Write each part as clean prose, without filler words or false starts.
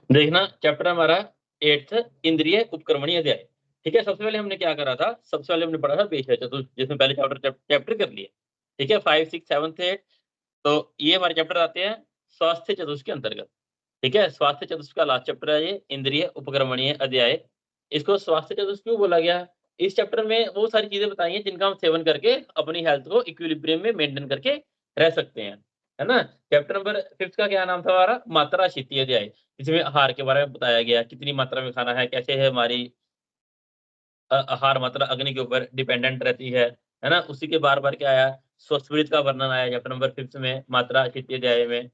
देखना चैप्टर हमारा 8th इंद्रिय उपक्रमणीय अध्याय। ठीक है, सबसे पहले हमने क्या करा था, सबसे पहले हमने पढ़ा था विषय चतुर्थ, जिसमें पहले चैप्टर कर लिए। ठीक है, 5 6 7 थे, तो ये हमारे चैप्टर आते हैं स्वास्थ्य चतुर्थ के अंतर्गत। ठीक है, स्वास्थ्य चतुर्थ का लास्ट चैप्टर है ये इंद्रिय उपक्रमणीय अध्याय। इसको स्वास्थ्य चतुर्थ क्यों बोला गया? इस चैप्टर में वो सारी चीजें बताई हैं जिनका हम सेवन करके अपनी हेल्थ को इक्विलिब्रियम में मेंटेन करके रह सकते हैं, है ना। चैप्टर नंबर 5 का क्या नाम था हमारा? मात्रा शीति अध्याय। इसमें आहार के बारे में बताया गया, कितनी मात्रा में खाना है, कैसे है हमारी आहार मात्रा अग्नि के ऊपर डिपेंडेंट रहती है ना। उसी के बार-बार क्या आया, स्वस्वरित का वर्णन आया चैप्टर नंबर 5 में, मात्रा शीति अध्याय में।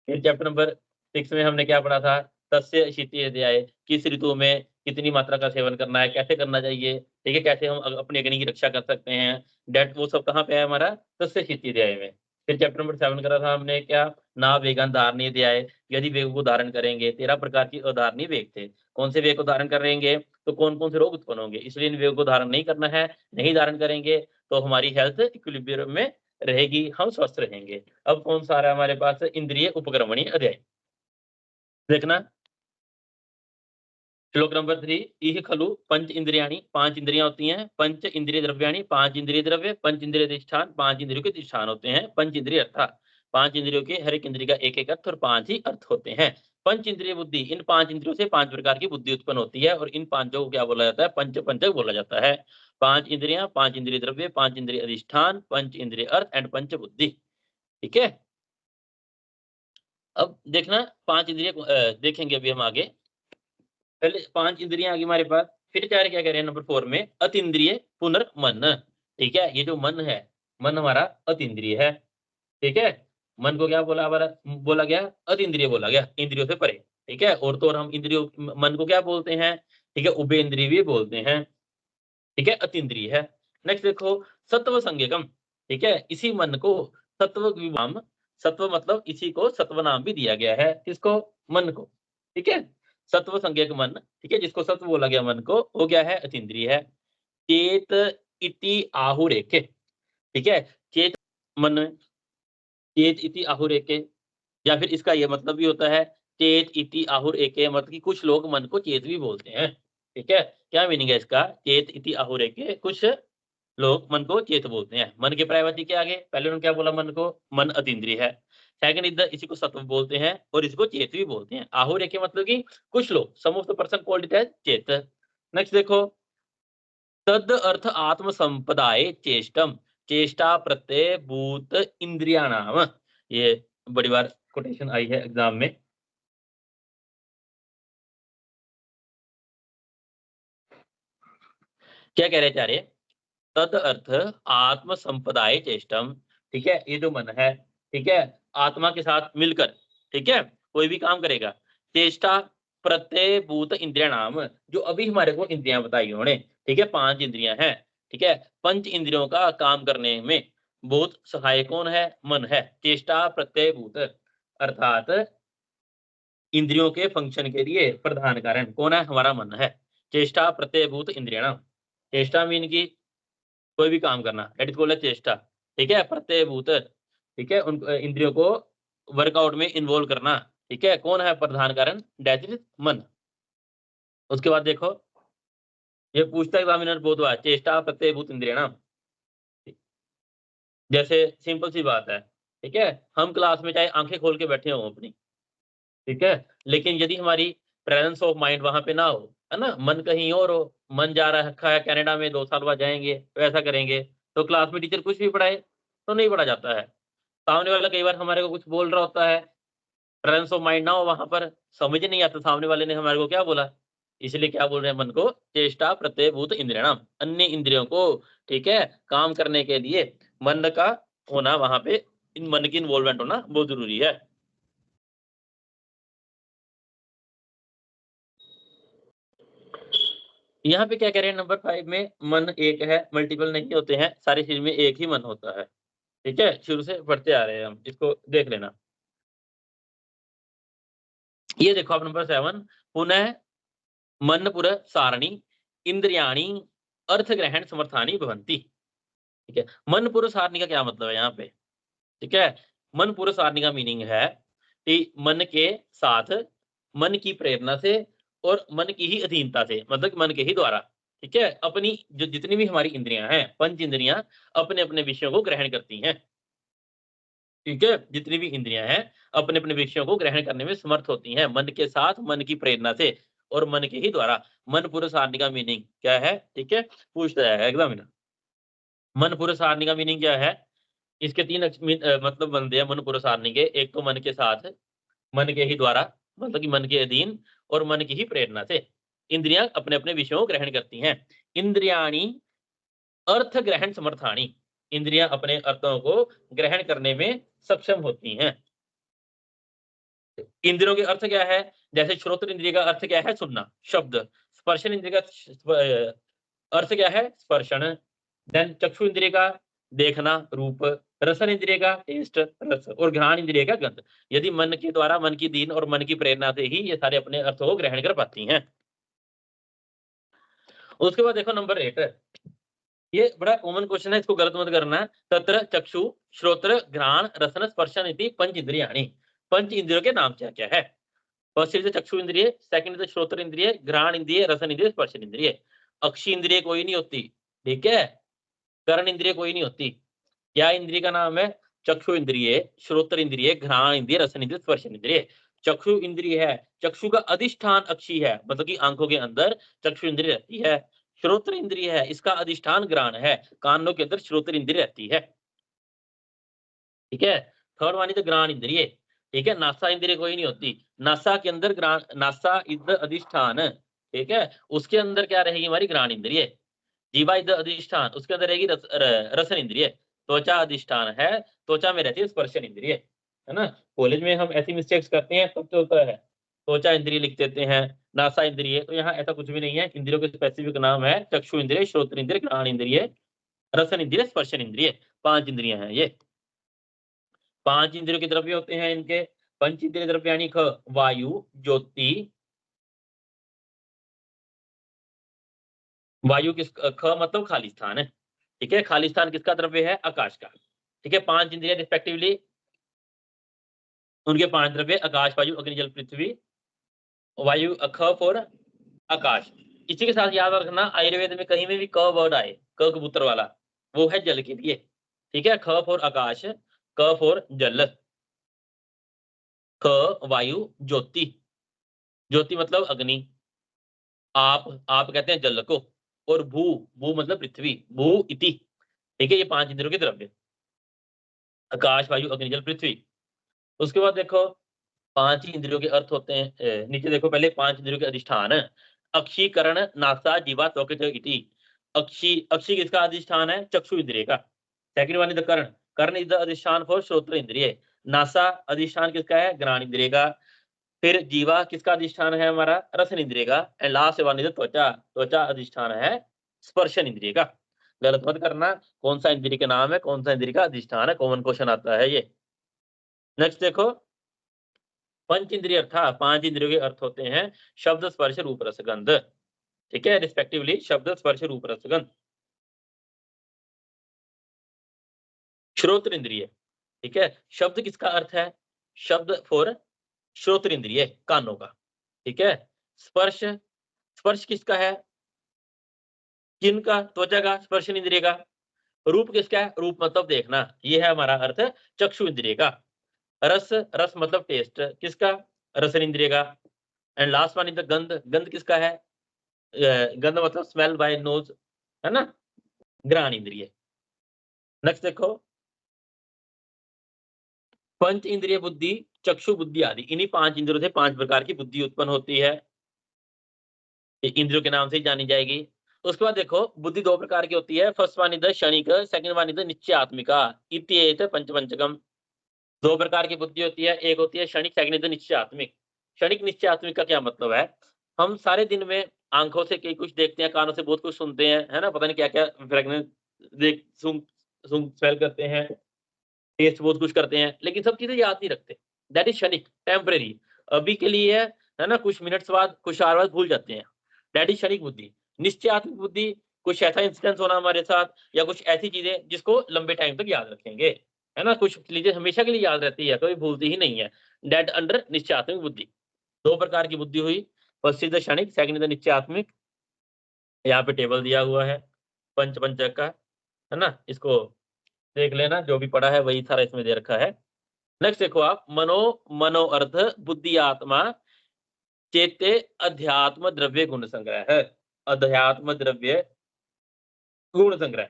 फिर चैप्टर नंबर 6 में हमने क्या पढ़ा था? तस्य शीति अध्याय, किस ऋतु में कितनी मात्रा का सेवन करना है, कैसे करना चाहिए, ठीक है, कैसे हम अपनी अग्नि की रक्षा कर सकते हैं। डेट वो सब कहाँ पे है हमारा? तस्य शीति अध्याय में। फिर चैप्टर नंबर 7 करा था हमने क्या? ना वेगन धारणीय अध्याय, यदि वेग को धारण करेंगे 13 प्रकार की अधारणीय वेग थे। कौन से वेग को धारण करेंगे तो कौन-कौन से रोग उत्पन्न होंगे, इसलिए इन वेग को धारण नहीं करना है। नहीं धारण करेंगे तो हमारी हेल्थ इक्विलिब्रियम में रहेगी, हम स्वस्थ रहेंगे। अब कौन सा आ रहा है हमारे पास? इंद्रिय उपक्रमणीय अध्याय। देखना श्लोक नंबर 3, इह खलु पंच इंद्रियाणि, 5 इंद्रियाँ होती हैं। पंच इंद्रिय द्रव्याणि, 5 इंद्रिय द्रव्य। पंच इंद्रिय अधिष्ठान, 5 इंद्रियों के अधिष्ठान होते हैं। पंच इंद्रिय अर्थात 5 इंद्रियों के हर एक इंद्रिय का एक-एक अर्थ और 5 ही अर्थ होते हैं। पंच इंद्रिय बुद्धि, इन 5 इंद्रियों से 5 प्रकार की बुद्धि उत्पन्न होती है और इन पांचों को क्या बोला जाता है? पंचक बोला जाता है। 5 इंद्रियाँ, 5 इंद्रिय द्रव्य, 5 इंद्रिय अधिष्ठान, पंच इंद्रिय अर्थ एंड पंच बुद्धि। ठीक है? अब देखना 5 इंद्रिय देखेंगे अभी हम आगे। पहले 5 इंद्रियाँ आ गई हमारे पास, फिर क्या कह रहे हैं नंबर 4 में? अतीन्द्रिय पुनर्मन। ठीक है? ये जो मन है, मन हमारा अतीन्द्रिय है। ठीक है? मन को क्या बोला गया? अतीन्द्रिय बोला गया, इंद्रियों से परे। ठीक है? और तो और हम इंद्रियों मन को क्या बोलते हैं? ठीक है? उभयइंद्रिय भी बोलते हैं। ठीक है? अतीन्द्रिय है। नेक्स्ट देखो, सत्व संज्ञकम। ठीक है? इसी मन को सत्व विभाम, सत्व मतलब इसी को सत्व नाम भी दिया गया है। किसको? मन को। ठीक है? सत्व संज्ञक मन, ठीक है, जिसको सत्व बोला गया मन को, वो क्या है? अतीन्द्रिय है। चेत इति आहुरेके। ठीक है? चेत मन, चेत इति आहुरेके, या फिर इसका ये मतलब भी होता है चेत इति आहुर एके, मतलब कि कुछ लोग मन को चेत भी बोलते हैं। ठीक है? क्या मीनिंग है इसका? चेत इति आहुर एके, कुछ लोग मन को चेत बोलते हैं। मन के पर्यायवाची के आगे पहले उन्होंने क्या बोला? मन को, मन अतीन्द्रिय है। सेकंड इधर इसी को सत्व बोलते हैं और इसको चेत भी बोलते हैं। आहुर एके मतलब कि कुछ लोग, some of the person called it as चेत। नेक्स्ट देखो, तद अर्थ आत्म संपदाय चेष्टम, चेष्टा प्रत्यय भूत इंद्रियाणाम। ये बड़ी बार कोटेशन आई है एग्जाम में। क्या कह रहे हैं चार्य? तद अर्थ आत्म संपदाय चेष्टम। ठीक है, ये जो मन है, ठीक है, आत्मा के साथ मिलकर, ठीक है, कोई भी काम करेगा। चेष्टा प्रत्यय भूत इंद्रिया नाम, जो अभी हमारे को इंद्रियां बताई उन्होंने, ठीक है, 5 इंद्रियां हैं। ठीक है, पंच इंद्रियों का काम करने में बहुत सहायक कौन है? मन है। चेष्टा प्रत्यय भूत अर्थात इंद्रियों के फंक्शन के लिए प्रधान कारण कौन है? हमारा मन है। चेष्टा प्रत्यय भूत इंद्रियाणाम। चेष्टा मीन की कोई भी काम करना, दैट इज कॉल्ड अ चेष्टा। ठीक है, प्रत्ययभूत, ठीक है, उन इंद्रियों को वर्कआउट में इन्वॉल्व करना। ठीक है, कौन है प्रधान कारण? दैट इज मन। उसके बाद देखो, ये पूछता एग्जामिनर बहुत बार, चेष्टा प्रत्ययभूत इंद्रियाणाम। जैसे सिंपल सी बात है, ठीक है, हम क्लास में चाहे आंखें खोल के बैठे हों अपनी, ठीक है, लेकिन यदि हमारी प्रेजेंस ऑफ माइंड वहां पे ना हो, है ना, मन कहीं और हो, मन जा रखा है कनाडा में, 2 साल बाद जाएंगे, तो ऐसा करेंगे, तो क्लास में टीचर कुछ भी पढ़ाए तो नहीं पढ़ा जाता है। सामने वाला कई बार हमारे को कुछ बोल रहा होता है, प्रेजेंस ऑफ माइंड ना हो वहां पर, समझ नहीं आता सामने वाले ने हमारे को क्या बोला। इसलिए क्या बोल रहे हैं मन को? चेष्टा प्रत्यय भूत इंद्रियाणाम, अन्य इंद्रियों को, ठीक है, काम करने के लिए मन का होना, वहां पे इन मन की इन्वॉल्वमेंट होना बहुत जरूरी है। यहाँ पे क्या कह रहे हैं नंबर 5 में? मन एक है, मल्टीपल नहीं होते हैं, सारे शरीर में एक ही मन होता है। ठीक है, शुरू से पढ़ते आ रहे हैं हम, इसको देख लेना। ये देखो आप नंबर 7, पुनः मन पुर सारणी इंद्रियाणी अर्थ ग्रहण समर्थानी भवंती। ठीक है, मन पुर सारणी का क्या मतलब है यहाँ पे? ठीक है, मन पुर सारणी का मीनिंग है कि मन के साथ मन की प्रेरणा से और मन की ही अधीनता से, मतलब कि मन के ही द्वारा, ठीक है। अपनी जो जितनी भी हमारी इंद्रियां हैं, पंच इंद्रियां अपने अपने विषयों को ग्रहण करती हैं, ठीक है। जितनी भी इंद्रियां हैं अपने अपने विषयों को ग्रहण करने में समर्थ होती हैं, मन के साथ, मन की प्रेरणा से और मन के ही द्वारा। मन पुरुष सारणी का मीनिंग क्या है, ठीक है, पूछता है एग्जामिनर। मन पुरुष सारणी का मीनिंग क्या है? इसके तीन मतलब बनते हैं मन पुरुष सारणी के। एक तो मन के साथ, मन के ही द्वारा, मतलब कि मन के अधीन और मन की ही प्रेरणा से इंद्रियां अपने अपने विषयों को ग्रहण करती हैं। इंद्रियाणी अर्थ ग्रहण समर्थानी, इंद्रियां अपने अर्थों को ग्रहण करने में सक्षम होती हैं। इंद्रियों के अर्थ क्या है? जैसे श्रोत्र इंद्रिय का अर्थ क्या है? सुनना, शब्द। स्पर्शन इंद्रिय का अर्थ क्या है? स्पर्शन। देन चक्षु इंद्रिय का देखना, रूप। रसन इंद्रिय का टेस्ट, रस। और घ्राण इंद्रिय का गंध। यदि मन के द्वारा, मन की दीन और मन की प्रेरणा से ही ये सारे अपने अर्थों को ग्रहण कर पाती हैं। उसके बाद देखो नंबर 8, ये बड़ा कॉमन क्वेश्चन है, इसको गलत मत करना। तत्र चक्षु श्रोत्र घ्राण रसन स्पर्शन इति पंच इंद्रियाणि, पंच इंद्रियों के नाम क्या क्या है? फर्स्ट इज चक्षु इंद्रिय, सेकंड इज श्रोत्र इंद्रिय, घ्राण इंद्रिय, रसन इंद्रिय, स्पर्शन इंद्रिय। अक्षी इंद्रिय कोई नहीं होती, ठीक है। कर्ण इंद्रिय कोई नहीं होती। क्या इंद्रिय का नाम है? चक्षु इंद्रिय, श्रोत्र इंद्रिय, घ्राण इंद्रिय, रसन इंद्रिय, स्पर्शन इंद्रिय। चक्षु इंद्रिय है, चक्षु का अधिष्ठान अक्षी है, मतलब कि आंखों के अंदर चक्षु इंद्रिय रहती है। श्रोत्र इंद्रिय है, इसका अधिष्ठान घ्राण है, कानों के अंदर श्रोत्र इंद्रिय रहती है, ठीक है। थर्ड वन इज घ्राण इंद्रिय, ठीक है। नासा इंद्रिय कोई नहीं होती। नासा के अंदर घ्राण, नासा इज द अधिष्ठान, ठीक है। उसके अंदर क्या रहेगी? हमारी घ्राण इंद्रिय। जीवा इज द अधिष्ठान, उसके अंदर रहेगी रसन इंद्रिय। त्वचा अधिष्ठान है, त्वचा में रहती है स्पर्शन इंद्रिय, है ना। कॉलेज में हम ऐसी मिस्टेक्स करते हैं तब तो होता है, त्वचा इंद्रिय लिख देते हैं, नासा इंद्रिय। तो यहाँ ऐसा कुछ भी नहीं है, इंद्रियों के स्पेसिफिक नाम है चक्षु इंद्रिय, श्रोत्र इंद्रिय, घ्राण इंद्रिय, रसन इंद्रिय, स्पर्शन इंद्रिय। 5 इंद्रियां हैं ये। 5 इंद्रियों के द्रव्य होते हैं इनके। पंच इंद्रिय द्रव्य यानी ख वायु, ज्योति। वायु किस, ख मतलब खाली स्थान है, ठीक है। खाली स्थान किसका द्रव्य है? आकाश का, ठीक है। 5 इंद्रिय रिस्पेक्टिवली, उनके 5 द्रव्य आकाश, वायु, अग्नि, जल, पृथ्वी। वायु ख फॉर आकाश। इसी के साथ याद रखना, आयुर्वेद में कहीं में भी क वर्ड आए, क कबूतर वाला, वो है जल के लिए, ठीक है। ख फॉर आकाश, क फॉर जल, ख वायु, ज्योति, ज्योति मतलब अग्नि, आप कहते हैं जल को, और भू, भू मतलब पृथ्वी, भू इति, ठीक है। ये 5 इंद्रियों के द्रव्य, आकाश, वायु, अग्नि, जल, पृथ्वी। उसके बाद देखो 5 ही इंद्रियों के अर्थ होते हैं। नीचे देखो पहले 5 इंद्रियों के अधिष्ठान। अक्षी, कर्ण, नासा, जीवा, त्वक इति। अक्षी, अक्षी किसका अधिष्ठान है? चक्षु इंद्रिय का। सेकंड वन इज द कर्ण, कर्ण इज द अधिष्ठान फॉर श्रोत्र इंद्रिय। नासा अधिष्ठान किसका है? घ्राण इंद्रिय का। फिर जीवा किसका अधिष्ठान है? हमारा रसन इंद्रिय का। And last one is the त्वचा, त्वचा अधिष्ठान है स्पर्शन इंद्रिय का। गलत मत करना, कौन सा इंद्रिय का नाम है, कौन सा इंद्रिय का अधिष्ठान है, कॉमन क्वेश्चन आता है ये। नेक्स्ट देखो पंच इंद्रिय अर्थ, 5 इंद्रियों के अर्थ होते हैं शब्द, स्पर्श, रूप, रस, गंध, ठीक है। रिस्पेक्टिवली शब्द, स्पर्श, रूप, रस, गंध। श्रोत्र इंद्रिय, ठीक है। शब्द किसका अर्थ है? शब्द फॉर श्रोत्र इंद्रिय, कानों का, ठीक है। स्पर्श, स्पर्श किसका है? किनका? त्वचा का, स्पर्शन इंद्रिय का। रूप किसका है? रूप मतलब देखना, ये है हमारा अर्थ चक्षु इंद्रिय का। रस, रस मतलब टेस्ट, किसका? रसन इंद्रिय का। And last one is the गंध, गंध किसका है? गंध मतलब स्मेल बाय नोज, है ना, घ्राण इंद्रिय। नेक्स्ट देखो पंच इंद्रिय बुद्धि, चक्षु बुद्धि आदि, इन्हीं 5 इंद्रियों से 5 प्रकार की बुद्धि उत्पन्न होती है, ये इंद्रियों के नाम से ही जानी जाएगी। उसके बाद देखो बुद्धि 2 प्रकार की होती है। फर्स्ट वन इज द क्षणिक, सेकंड वन इज द निश्चयात्मिका इत्येत पंचपंचकम। 2 प्रकार की बुद्धि होती है, एक होती है क्षणिक, सेकंड इज द निश्चयात्मिक। क्षणिक निश्चयात्मिक का क्या मतलब है? हम सारे दिन में आंखों से कई कुछ देखते हैं, कानों से बहुत कुछ सुनते हैं, है ना, पता नहीं क्या क्या फ्रेगनेंस देख सुन सुन स्मेल करते हैं, टेस्ट बहुत कुछ करते हैं, लेकिन सब चीजें याद नहीं रखते। दैट इज क्षणिक, टेम्परेरी, अभी के लिए है ना, कुछ मिनट्स बाद, कुछ आवर बाद भूल जाते हैं। दैट इज क्षणिक बुद्धि। निश्चयात्मक बुद्धि, कुछ ऐसा इंसिडेंस होना हमारे साथ या कुछ ऐसी चीजें जिसको लंबे टाइम तक याद रखेंगे, है ना, कुछ चीजें हमेशा के लिए याद रहती है, कभी भूलती ही नहीं है। दैट अंडर निश्चयात्मक बुद्धि। दो प्रकार की बुद्धि हुई, फर्स्ट इज द क्षणिक, सेकंड इज द निश्चयात्मिक। यहाँ पे टेबल दिया हुआ है पंचक का, है ना, इसको देख लेना, जो भी पढ़ा है वही सारा इसमें दे रखा है। नेक्स्ट देखो आप, मनो अर्थ बुद्धि आत्मा चेते अध्यात्म द्रव्य गुण संग्रह है। अध्यात्म द्रव्य गुण संग्रह,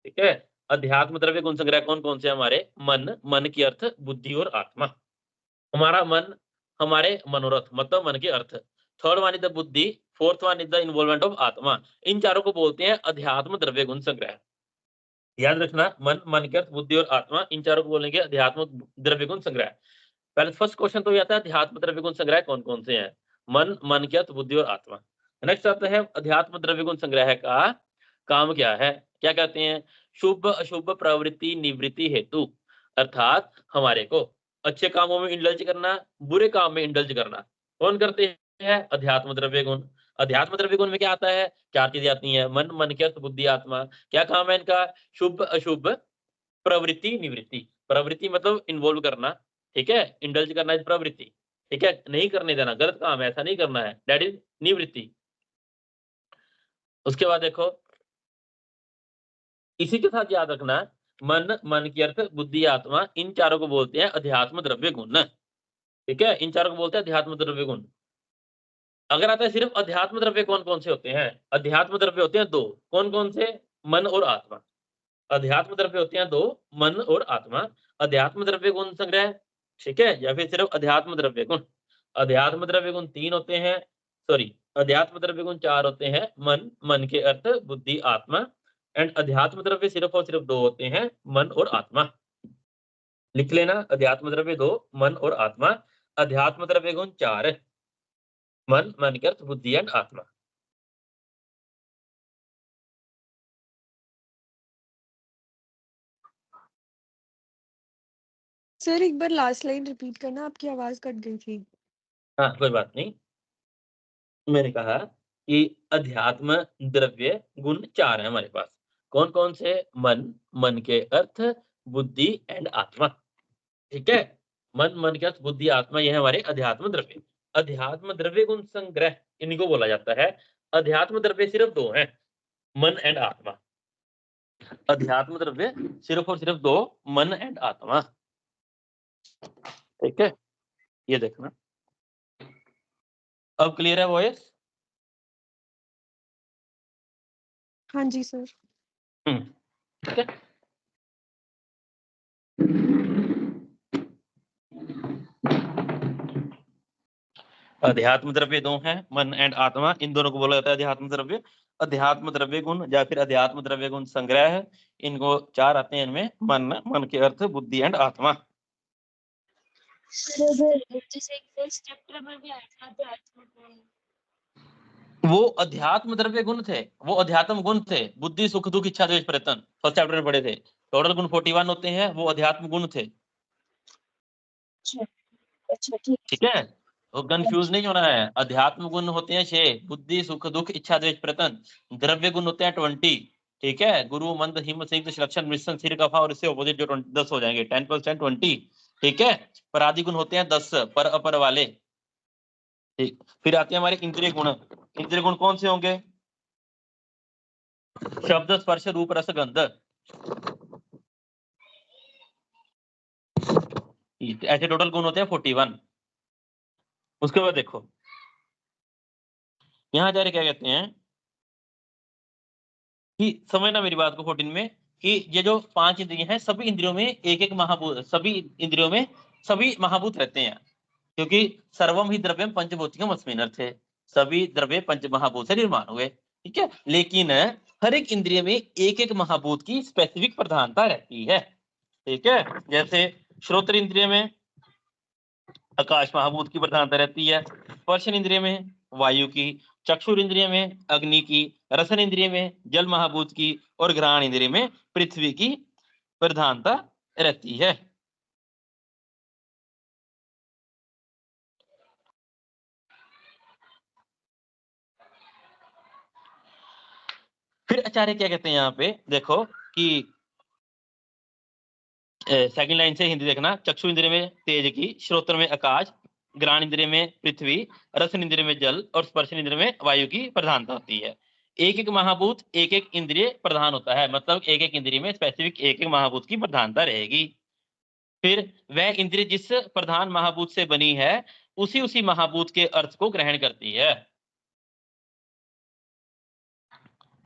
ठीक है। अध्यात्म द्रव्य गुण संग्रह कौन कौन से हमारे? मन की अर्थ, बुद्धि और आत्मा। हमारा मन, हमारे मनोरथ मतलब मन के अर्थ। थर्ड वन इज द बुद्धि, fourth one is the involvement of आत्मा। इन चारों को बोलते हैं अध्यात्म द्रव्य गुण संग्रह। याद रखना, मन के अर्थ, बुद्धि और आत्मा, इन चारों को बोलेंगे अध्यात्म द्रव्य गुण संग्रह। पहले फर्स्ट क्वेश्चन तो ये आता है अध्यात्म द्रव्य गुण संग्रह कौन कौन से हैं? मन के अर्थ, बुद्धि और आत्मा। नेक्स्ट आता है अध्यात्म द्रव्य गुण संग्रह का काम क्या है? क्या कहते हैं? शुभ अशुभ प्रवृत्ति निवृत्ति हेतु, अर्थात हमारे को अच्छे कामों में इंडल्ज करना, बुरे काम में इंडल्ज करना कौन करते हैं? अध्यात्म द्रव्य गुण। अध्यात्म द्रव्य गुण में क्या आता है? चार चीजें आती हैं, मन के अर्थ, बुद्धि, आत्मा। क्या काम है इनका? शुभ अशुभ प्रवृत्ति निवृत्ति। प्रवृत्ति मतलब इन्वॉल्व करना, ठीक है, इंडल्ज करना इस प्रवृत्ति, ठीक है, नहीं करने देना, गलत काम है ऐसा नहीं करना है, दैट इज निवृत्ति। उसके बाद देखो, इसी के साथ याद रखना, मन की अर्थ, बुद्धि, आत्मा, इन चारों को बोलते हैं अध्यात्म द्रव्य गुण, ठीक है, इन चारों को बोलते हैं अध्यात्म द्रव्य गुण। अगर आता है सिर्फ अध्यात्म द्रव्य कौन कौन से होते हैं? अध्यात्म द्रव्य होते हैं दो, कौन कौन से? मन और आत्मा। अध्यात्म द्रव्य होते हैं दो, मन और आत्मा। अध्यात्म द्रव्य गुण संग्रह, ठीक है, या फिर सिर्फ अध्यात्म द्रव्य गुण। अध्यात्म द्रव्य गुण तीन होते हैं, सॉरी, अध्यात्म द्रव्य गुण चार होते हैं, मन के अर्थ, बुद्धि, आत्मा। एंड अध्यात्म द्रव्य सिर्फ और सिर्फ दो होते हैं, मन और आत्मा। लिख लेना, अध्यात्म द्रव्य दो, मन और आत्मा। अध्यात्म द्रव्य गुण चार, मन के अर्थ, बुद्धि एंड आत्मा। सर एक बार लास्ट लाइन रिपीट करना, आपकी आवाज कट गई थी। हाँ कोई बात नहीं, मैंने कहा कि अध्यात्म द्रव्य गुण चार है हमारे पास, कौन कौन से? मन के अर्थ, बुद्धि एंड आत्मा, ठीक है। मन के अर्थ, बुद्धि, आत्मा, ये है हमारे अध्यात्म द्रव्य। अध्यात्म द्रव्य गुण संग्रह इनको बोला जाता है। अध्यात्म द्रव्य सिर्फ दो हैं, मन एंड आत्मा। अध्यात्म द्रव्य सिर्फ और सिर्फ दो, मन एंड आत्मा, ठीक है, ये देखना। अब क्लियर है वॉइस? हाँ जी सर। ठीक है। अध्यात्म द्रव्य दो हैं, मन एंड आत्मा, इन दोनों को बोला जाता है अध्यात्म द्रव्य। अध्यात्म द्रव्य गुण या फिर अध्यात्म द्रव्य गुण संग्रह है, इनको चार आते हैं, इनमें मन के अर्थ, बुद्धि एंड आत्मा। जैसे फर्स्ट चैप्टर में भी आया था अध्यात्म गुण, वो अध्यात्म द्रव्य गुण थे, वो अध्यात्म गुण थे, बुद्धि, सुख, दुख, इच्छा, द्वेष, प्रयत्न, फर्स्ट चैप्टर में पढ़े थे। टोटल गुण 41 होते हैं, वो अध्यात्म गुण थे। अच्छा ठीक है, तो कंफ्यूज नहीं होना है। अध्यात्म गुण होते हैं 6, बुद्धि, सुख, दुख, इच्छा, द्वेष, प्रयत्न। द्रव्य गुण होते हैं 20, ठीक है, गुरु, मंद, हिम, सिक्त, सुलक्षण, मिश्रण, सिर, कफा, और इससे ऑपोजिट जो 10 हो जाएंगे, 10 + 10 20, ठीक है। परादि गुण होते हैं 10, पर अपर वाले, ठीक। फिर आते हैं हमारे इंद्रिय गुण। इंद्रिय गुण कौन से होंगे? शब्द, स्पर्श, रूप, रस, गंध, ऐसे टोटल गुण होते हैं 41। उसके बाद देखो, यहां जा रहे क्या कहते हैं कि समझना मेरी बात को 14 में, कि ये जो 5 इंद्रियां हैं, सभी इंद्रियों में एक एक महाभूत, सभी इंद्रियों में सभी महाभूत रहते हैं, क्योंकि सर्वम ही द्रव्यम पंचभौतिकम अस्मिन् थे, सभी द्रव्य पंच महाभूत से निर्माण हुए, ठीक है। लेकिन हर एक इंद्रिय में एक एक महाभूत की स्पेसिफिक प्रधानता रहती है, ठीक है। जैसे श्रोत्र इंद्रिय में आकाश महाभूत की प्रधानता रहती है, स्पर्श इंद्रिय में वायु की, चक्षुर इंद्रिय में अग्नि की, रसन इंद्रिय में जल महाभूत की, और घ्राण इंद्रिय में पृथ्वी की प्रधानता रहती है। फिर आचार्य क्या कहते हैं यहाँ पे, देखो कि सेकंड लाइन से हिंदी देखना, चक्षु इंद्रिय में तेज की, श्रोत्र में आकाश, ग्राण इंद्रिय में पृथ्वी, रसन इंद्रिय में जल और स्पर्शन इंद्रिय में वायु की प्रधानता होती है। एक एक महाभूत एक एक इंद्रिय प्रधान होता है, मतलब एक एक इंद्रिय में स्पेसिफिक एक एक महाभूत की प्रधानता रहेगी। फिर वह इंद्रिय जिस प्रधान महाभूत से बनी है उसी उसी महाभूत के अर्थ को ग्रहण करती है।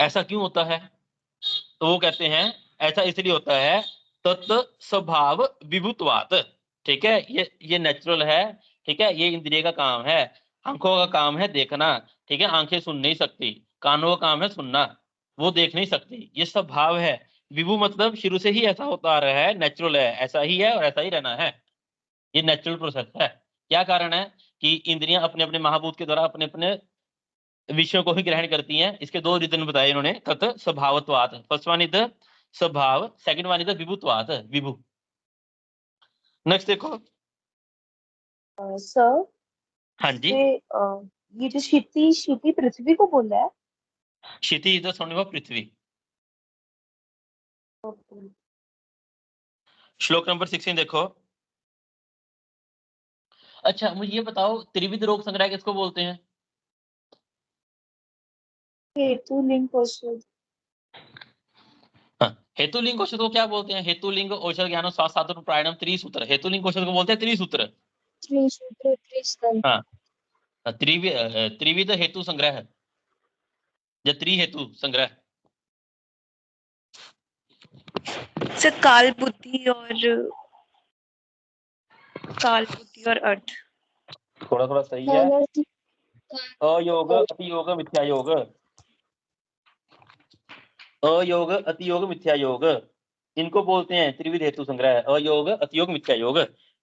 ऐसा क्यों होता है? तो वो कहते हैं ऐसा इसलिए होता है तत् स्वभाव विभुत्वात्। ठीक है, ये नेचुरल है। ठीक है, ये इंद्रिय का काम है। आंखों का काम है देखना। ठीक है, आंखें सुन नहीं सकती, कानों का काम है सुनना, वो देख नहीं सकती। ये स्वभाव है। विभु मतलब शुरू से ही ऐसा होता आ रहा है, नेचुरल है, ऐसा ही है और ऐसा ही रहना है। ये नेचुरल प्रोसेस है। क्या कारण है कि इंद्रियां अपने अपने महाभूत के द्वारा अपने अपने विषयों को ही ग्रहण करती हैं। इसके दो रीजन बताए इन्होंने, तत् स्वभावत्वात्। फर्स्ट वन इज स्वभाव, second one is विभुत्वात्, Vibhu. Next देखो। सर हाँ जी, ये जो क्षिति क्षिति पृथ्वी को बोल रहा है। Kshitiz is the son of पृथ्वी। श्लोक नंबर 16 देखो। अच्छा मुझे ये बताओ, त्रिविध रोग संग्रह किसको बोलते हैं? हेतु लिंग औषध। हेतुलिंग औषध को क्या बोलते हैं? हेतुलिंग औषध ज्ञानो स्वास्थ्य साधन प्राणायाम त्रिसूत्र। हेतुलिंग औषध को बोलते हैं त्रिसूत्र। त्रिसूत्र त्रिस्कंध। हाँ, त्रिविध हेतु संग्रह या त्रिहेतु संग्रह। सर काल बुद्धि और अर्थ। थोड़ा थोड़ा सही है। अयोग अतियोग मिथ्या योग, अयोग अतियोग मिथ्या योग, इनको बोलते हैं त्रिविध हेतु संग्रह। अयोग अतियोग मिथ्या योग।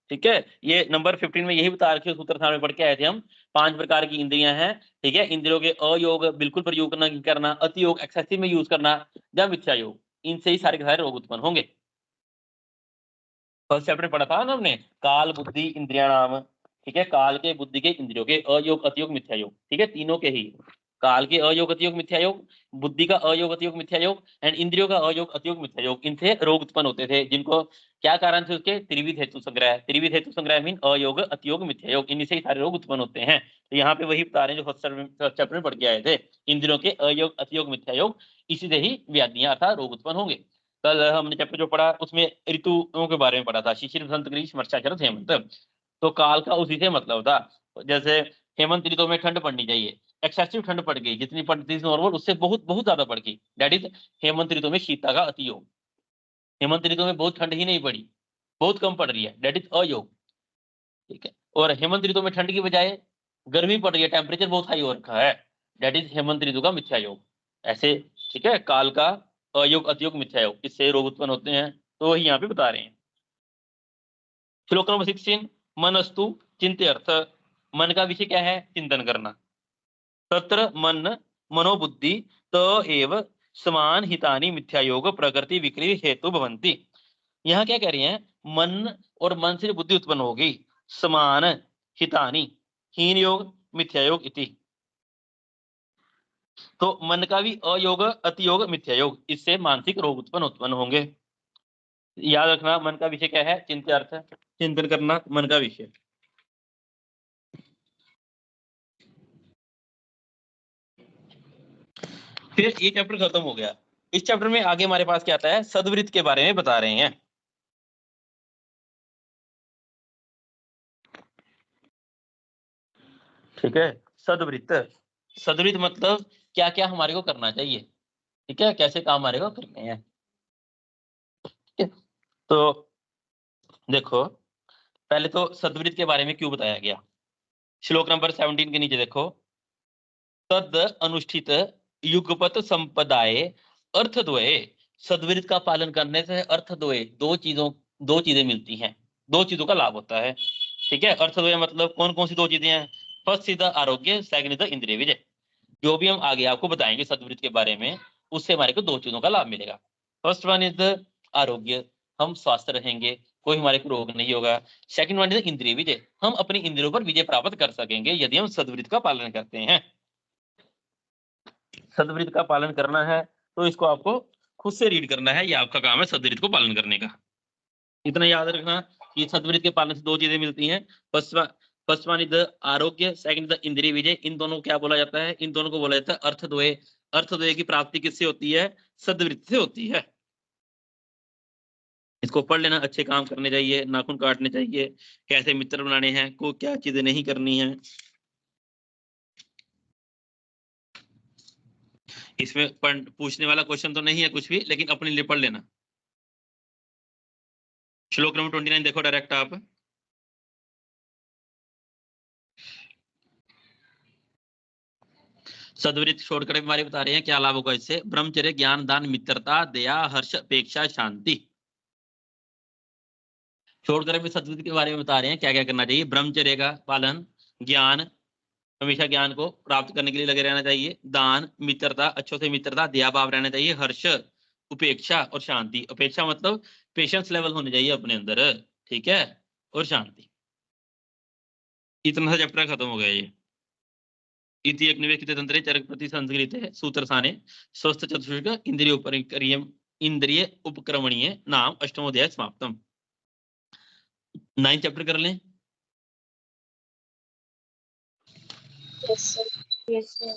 ठीक है, ये नंबर 15 में यही बता रखे सूत्र में पढ़ के आए थे हम। 5 प्रकार की इंद्रियां हैं। ठीक है, इंद्रियों के अयोग बिल्कुल प्रयोग करना, अतियोग एक्सेसिव में यूज करना, या मिथ्या योग, इनसे ही सारे के सारे रोग उत्पन्न होंगे। फर्स्ट चैप्टर में पढ़ा था ना हमने, काल बुद्धि इंद्रिया नाम। ठीक है, काल के, बुद्धि के, इंद्रियों के, अयोग अतियोग मिथ्या योग। ठीक है, तीनों के ही, काल के अयोग अतियोग मिथ्या योग, बुद्धि का अयोग अतियोग मिथ्या योग एंड इंद्रियों का अयोग अतियोग मिथ्या योग, इनसे रोग उत्पन्न होते थे। जिनको क्या कारण थे उसके? त्रिविध हेतु संग्रह। त्रिविध हेतु संग्रह मीन अयोग अतियोग मिथ्या योग, इनसे ही सारे रोग उत्पन्न होते हैं। तो यहाँ पे वही बता रहे हैं जो फर्स्ट चैप्टर में पढ़ के आए थे। इंद्रियों के अयोग अतियोग मिथ्या योग, इसी से ही व्याधियां अर्थात रोग उत्पन्न होंगे। कल हमने चैप्टर जो पढ़ा उसमें ऋतुओं के बारे में पढ़ा था, शिशिर बसंत ग्रीष्म वर्षा शरद हेमंत। तो काल का उसी से मतलब था। जैसे हेमंत ऋतु में ठंड पड़नी चाहिए, एक्सेसिव ठंड पड़ गई, जितनी पड़ती थी नॉर्मल उससे बहुत बहुत ज्यादा पड़ गई, दैट इज हेमंत ऋतु में शीतता का अतियोग। हेमंत ऋतु में बहुत ठंड ही नहीं पड़ी, बहुत कम पड़ रही है, दैट इज अयोग। ठीक है, और हेमंत ऋतु में ठंड की बजाय गर्मी पड़ रही है, टेम्परेचर बहुत हाई हो रखा है, दैट इज हेमंत ऋतु का मिथ्या योग। ऐसे ठीक है, काल का अयोग अतियोग मिथ्या योग, इससे रोग उत्पन्न होते हैं, तो वही यहाँ पे बता रहे हैं। श्लोक नंबर 16, मनस्तु चिंत्यर्थ। मन का विषय क्या है? चिंतन करना। तत्र मन मनोबुद्धि त एव समान हितानि मिथ्या योग प्रकृति विक्री हेतु भवन्ति। यहाँ क्या कह रही हैं? मन और मन से बुद्धि उत्पन्न होगी, समान हितानि, हीन योग मिथ्या योग इति। तो मन का भी अयोग अतियोग मिथ्या योग, इससे मानसिक रोग उत्पन्न होंगे। याद रखना, मन का विषय क्या है? चिंत्यार्थ, चिंतन करना मन का विषय। फिर ये चैप्टर खत्म हो गया। इस चैप्टर में आगे हमारे पास क्या आता है? सद्वृत्त के बारे में बता रहे हैं। ठीक है, सद्वृत्त, सद्वृत्त मतलब क्या क्या हमारे को करना चाहिए। ठीक है, कैसे काम हमारे को करने हैं। ठीक है, तो देखो पहले तो सद्वृत्त के बारे में क्यों बताया गया। श्लोक नंबर 17 के नीचे देखो, तद अनुष्ठित युगपत संपदाए अर्थद्वये। सद्वृत्त का पालन करने से अर्थद्वय, दो चीजें मिलती हैं, दो चीजों का लाभ होता है। ठीक है, अर्थद्वय मतलब कौन कौन सी दो चीजें हैं? फर्स्ट इज द आरोग्य, सेकंड इज द इंद्रिय विजय। जो भी हम आगे आपको बताएंगे सद्वृत्त के बारे में, उससे हमारे को दो चीजों का लाभ मिलेगा। फर्स्ट वन इज द आरोग्य, हम स्वस्थ रहेंगे, कोई हमारे को रोग नहीं होगा। सेकंड वन इज इंद्रिय विजय, हम अपनी इंद्रियों पर विजय प्राप्त कर सकेंगे यदि हम सद्वृत्त का पालन करते हैं। सद्वृत्त का पालन करना है तो इसको आपको खुद से रीड करना है, ये आपका काम है सद्वृत्त को पालन करने का। इतना याद रखना कि सद्वृत्त के पालन से दो चीजें मिलती हैं। First first one is the आरोग्य, सेकंड द इंद्रिय विजय। इन दोनों को क्या बोला जाता है? इन दोनों को बोला जाता है अर्थद्वय। अर्थद्वय की प्राप्ति किससे होती है? सद्वृत्ति से होती है। इसको पढ़ लेना। अच्छे काम करने चाहिए, नाखून काटने चाहिए, कैसे मित्र बनाने हैं, को क्या चीजें नहीं करनी है। इसमें पूछने वाला क्वेश्चन तो नहीं है कुछ भी, लेकिन अपने लिए पढ़ लेना। श्लोक नंबर 29 देखो डायरेक्ट आप। सद्वृत्ति छोड़कर हमारे बता रहे हैं क्या लाभ होगा इससे? ब्रह्मचर्य, ज्ञान, दान, मित्रता, दया, हर्ष, अपेक्षा, शांति। छोड़कर भी सद्वृत्ति के बारे में बता रहे हैं क्या क्या करना चाहिए। ब्रह्मचर्य का पालन, ज्ञान, हमेशा ज्ञान को प्राप्त करने के लिए लगे रहना चाहिए, दान, मित्रता, अच्छों से मित्रता, दया भाव रहना चाहिए, हर्ष, उपेक्षा और शांति। उपेक्षा मतलब पेशेंस लेवल होने चाहिए अपने अंदर, ठीक है, और शांति। इतना सा चैप्टर खत्म हो गया ये। इति एक निवेशित तंत्रे चरक प्रति संस्कृत है सूत्र साने स्वस्थ चतुष्क इंद्रिय उपरिक्रियम इंद्रिय उपक्रमणीय नाम अष्टमोध्याय समाप्तम। 9 चैप्टर कर लें। Yes, sir. Yes, sir.